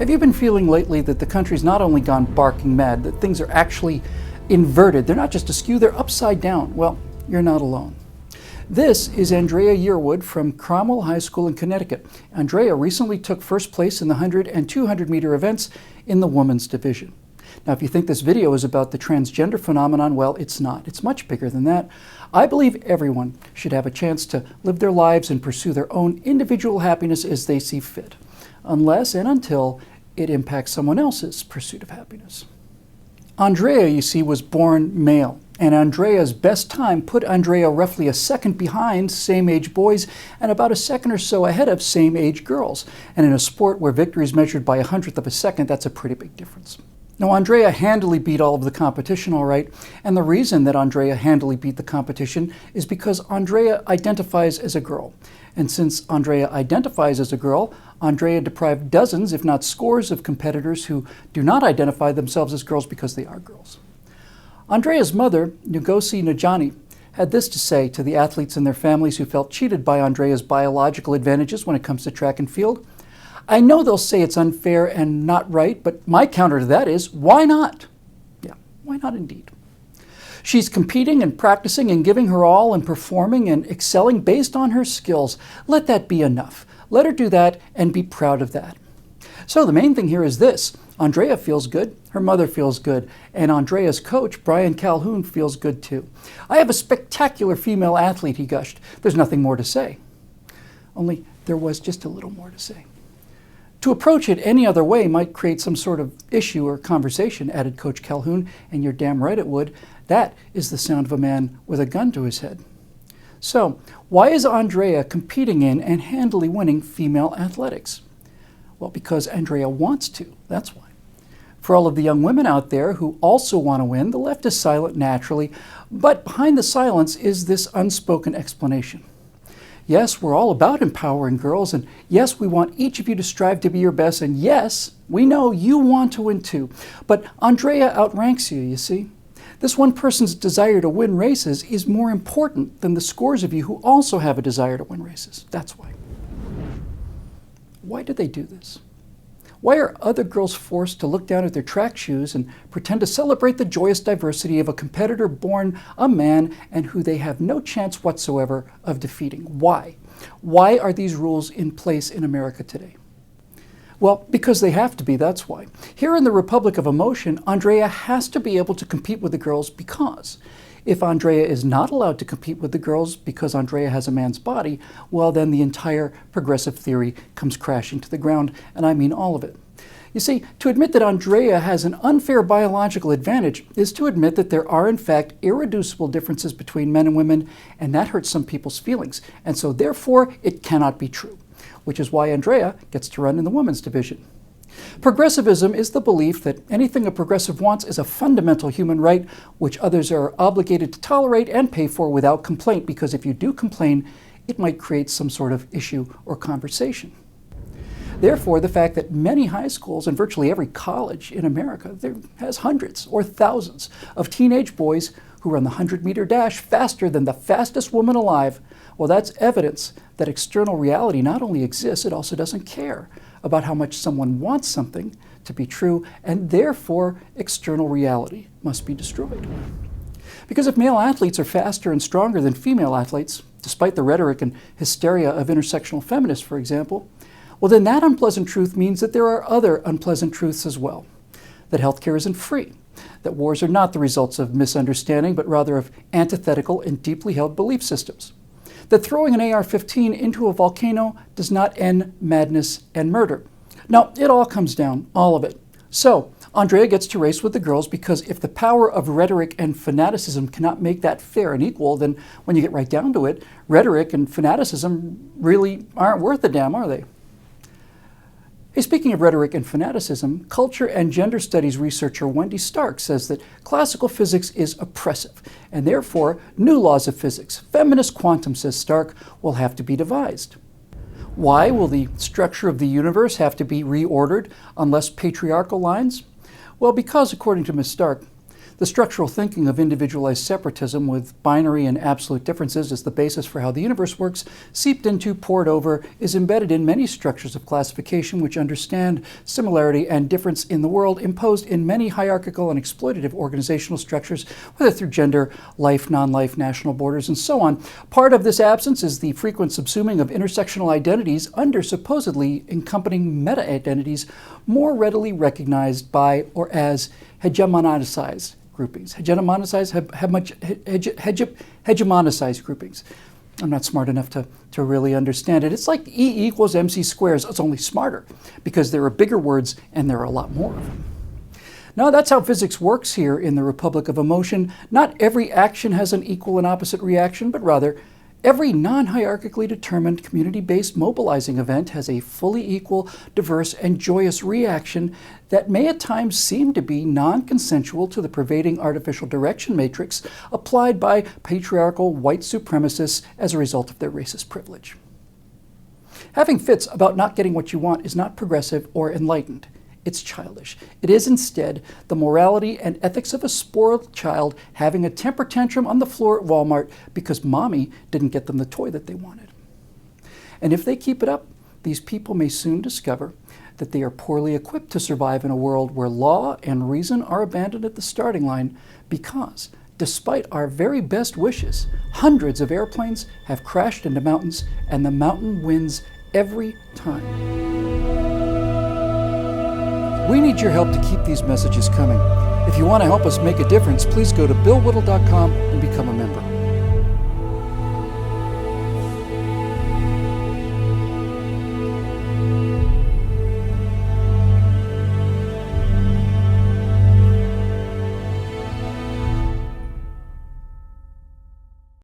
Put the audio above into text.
Have you been feeling lately that the country's not only gone barking mad, that things are actually inverted? They're not just askew, they're upside down. Well, you're not alone. This is Andrea Yearwood from Cromwell High School in Connecticut. Andrea recently took first place in the 100 and 200 meter events in the women's division. Now, if you think this video is about the transgender phenomenon, well, it's not. It's much bigger than that. I believe everyone should have a chance to live their lives and pursue their own individual happiness as they see fit, unless and until it impacts someone else's pursuit of happiness. Andrea, you see, was born male, and Andrea's best time put Andrea roughly a second behind same-age boys and about a second or so ahead of same-age girls. And in a sport where victory is measured by 100th of a second, that's a pretty big difference. Now, Andrea handily beat all of the competition, all right, and the reason that Andrea handily beat the competition is because Andrea identifies as a girl. And since Andrea identifies as a girl, Andrea deprived dozens, if not scores, of competitors who do not identify themselves as girls because they are girls. Andrea's mother, Ngozi Njani, had this to say to the athletes and their families who felt cheated by Andrea's biological advantages when it comes to track and field. I know they'll say it's unfair and not right, but my counter to that is, why not? Yeah, why not indeed? She's competing and practicing and giving her all and performing and excelling based on her skills. Let that be enough. Let her do that and be proud of that. So the main thing here is this. Andrea feels good, her mother feels good, and Andrea's coach, Brian Calhoun, feels good too. I have a spectacular female athlete, he gushed. There's nothing more to say. Only there was just a little more to say. To approach it any other way might create some sort of issue or conversation, added Coach Calhoun, and you're damn right it would. That is the sound of a man with a gun to his head. So, why is Andrea competing in and handily winning female athletics? Well, because Andrea wants to, that's why. For all of the young women out there who also want to win, the left is silent naturally, but behind the silence is this unspoken explanation. Yes, we're all about empowering girls, and yes, we want each of you to strive to be your best, and yes, we know you want to win too. But Andrea outranks you, you see. This one person's desire to win races is more important than the scores of you who also have a desire to win races. That's why. Why do they do this? Why are other girls forced to look down at their track shoes and pretend to celebrate the joyous diversity of a competitor born a man and who they have no chance whatsoever of defeating? Why? Why are these rules in place in America today? Well, because they have to be, that's why. Here in the Republic of Emotion, Andrea has to be able to compete with the girls because if Andrea is not allowed to compete with the girls because Andrea has a man's body, well, then the entire progressive theory comes crashing to the ground, and I mean all of it. You see, to admit that Andrea has an unfair biological advantage is to admit that there are, in fact, irreducible differences between men and women, and that hurts some people's feelings, and so therefore it cannot be true, which is why Andrea gets to run in the women's division. Progressivism is the belief that anything a progressive wants is a fundamental human right, which others are obligated to tolerate and pay for without complaint, because if you do complain, it might create some sort of issue or conversation. Therefore, the fact that many high schools and virtually every college in America there has hundreds or thousands of teenage boys who run the 100-meter dash faster than the fastest woman alive, well, that's evidence that external reality not only exists, it also doesn't care about how much someone wants something to be true, and therefore external reality must be destroyed. Because if male athletes are faster and stronger than female athletes, despite the rhetoric and hysteria of intersectional feminists, for example, well, then that unpleasant truth means that there are other unpleasant truths as well. That healthcare isn't free, that wars are not the results of misunderstanding, but rather of antithetical and deeply held belief systems. That throwing an AR-15 into a volcano does not end madness and murder. Now, it all comes down, all of it. So, Andrea gets to race with the girls because if the power of rhetoric and fanaticism cannot make that fair and equal, then when you get right down to it, rhetoric and fanaticism really aren't worth a damn, are they? Hey, speaking of rhetoric and fanaticism, culture and gender studies researcher Wendy Stark says that classical physics is oppressive, and therefore new laws of physics, feminist quantum, says Stark, will have to be devised. Why will the structure of the universe have to be reordered on less patriarchal lines? Well, because, according to Ms. Stark, The structural thinking of individualized separatism with binary and absolute differences as the basis for how the universe works, seeped into, pored over, is embedded in many structures of classification which understand similarity and difference in the world, imposed in many hierarchical and exploitative organizational structures, whether through gender, life, non-life, national borders, and so on. Part of this absence is the frequent subsuming of intersectional identities under supposedly encompassing meta-identities more readily recognized by or as hegemonicized groupings. Hegemonicized groupings. I'm not smart enough to really understand it. It's like E equals MC squares. It's only smarter because there are bigger words and there are a lot more of them. Now, that's how physics works here in the Republic of Emotion. Not every action has an equal and opposite reaction, but rather every non-hierarchically determined community-based mobilizing event has a fully equal, diverse, and joyous reaction that may at times seem to be non-consensual to the pervading artificial direction matrix applied by patriarchal white supremacists as a result of their racist privilege. Having fits about not getting what you want is not progressive or enlightened. It's childish. It is instead the morality and ethics of a spoiled child having a temper tantrum on the floor at Walmart because mommy didn't get them the toy that they wanted. And if they keep it up, these people may soon discover that they are poorly equipped to survive in a world where law and reason are abandoned at the starting line because, despite our very best wishes, hundreds of airplanes have crashed into mountains and the mountain wins every time. We need your help to keep these messages coming. If you want to help us make a difference, please go to billwhittle.com and become a member.